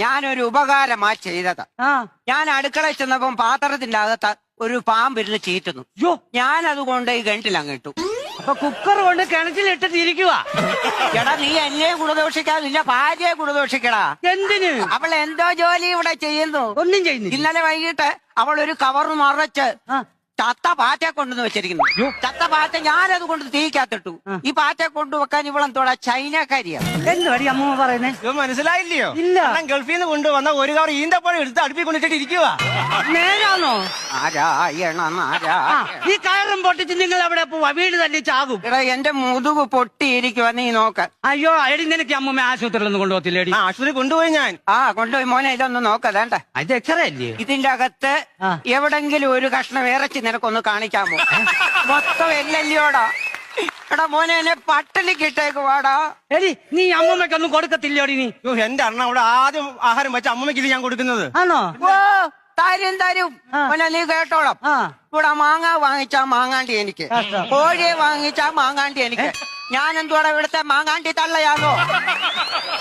ഞാനൊരു ഉപകാരമാ ചെയ്തത്. ആ ഞാൻ അടുക്കളയിൽ ചെന്നപ്പം പാത്രത്തിന്റെ അകത്ത് ഒരു പാമ്പിരുന്ന് ചീറ്റുന്നു. യോ ഞാൻ അതുകൊണ്ട് ഈ കിണറ്റിലങ്ങിട്ടു. അപ്പൊ കുക്കർ കൊണ്ട് കിണറ്റിലിട്ടിട്ട് ഇരിക്കുക. എടാ നീ എന്നെ ഗുണദോഷിക്കാതെ നിന്റെ ഭാര്യയെ ഗുണദോഷിക്കടാ. എന്തിന്? അവൾ എന്തോ ജോലി ഇവിടെ ചെയ്യുന്നു. ഒന്നും ചെയ്യുന്നില്ല. ഇന്നലെ വൈകിട്ട് അവൾ ഒരു കവർ നിറച്ച് ആ ചത്ത പാറ്റയെ കൊണ്ടുവന്ന് വെച്ചിരിക്കുന്നു. ചത്ത പാറ്റ ഞാനത് കൊണ്ട് തീക്കകത്തിട്ടു. ഈ പാറ്റയെ കൊണ്ടുവെക്കാൻ ഇവളെന്തോടാ ചൈനക്കാരിയാണ്. എന്ത് വടി അമ്മ പറയുന്നേ? ഇത് മനസ്സിലായില്ലയോ? ഇല്ല. ഗൾഫിൽ നിന്ന് കൊണ്ടുവന്ന ഒരു കവർ ഈന്തപ്പഴം എടുത്ത് അടുപ്പിൽ കൊണ്ടിട്ട് ഇരിക്കുക. നേരാണോ? നാരായണ ആ, നാരായണ. ഈ കയറും പൊട്ടിച്ച് നിങ്ങൾ എവിടെ പോവാ? വീട് തന്നെ ചാകും. എടാ എന്റെ മുതുക് പൊട്ടിയിരിക്കുവാ, നീ നോക്ക. അയ്യോ എടി നിനക്ക് അമ്മൂമ്മ ആശുപത്രിയിൽ ഒന്നും കൊണ്ടുപോകത്തില്ലേടി? ആശുപത്രി കൊണ്ടുപോയി ഞാൻ. കൊണ്ടുപോയി മോനെ ഇതൊന്ന് നോക്കതേണ്ട. ഇത് എക്സ്റേ അല്ലേ? ഇതിന്റെ അകത്ത് ആ. എവിടെങ്കിലും ഒരു കഷ്ണം ഇറച്ചി നിനക്കൊന്ന് കാണിക്കാമോ? മൊത്തം എല്ലല്ലോടാ. എടാ മോനെ എന്നെ പട്ടിണിക്ക് ഇട്ടേക്ക് വാടാ. എടി നീ അമ്മൂമ്മക്കൊന്നും കൊടുക്കത്തില്ലോടി നീ? അയ്യോ, എന്റെ അണ്ണ അവിടെ ആദ്യം ആഹാരം വെച്ച അമ്മയ്ക്ക് ഇത് ഞാൻ കൊടുക്കുന്നത്. ആണോ? ഓ തരും മോനെ, നീ കേട്ടോളാം. ആ ഇവിടെ മാങ്ങ വാങ്ങിച്ചാ മാങ്ങാണ്ടി എനിക്ക്, കഷ്ടം. കോഴിയെ വാങ്ങിച്ചാ മാങ്ങാണ്ടി എനിക്ക്. ഞാൻ എന്തുവാടാ ഇവിടുത്തെ മാങ്ങാണ്ടി തള്ളയാണോ?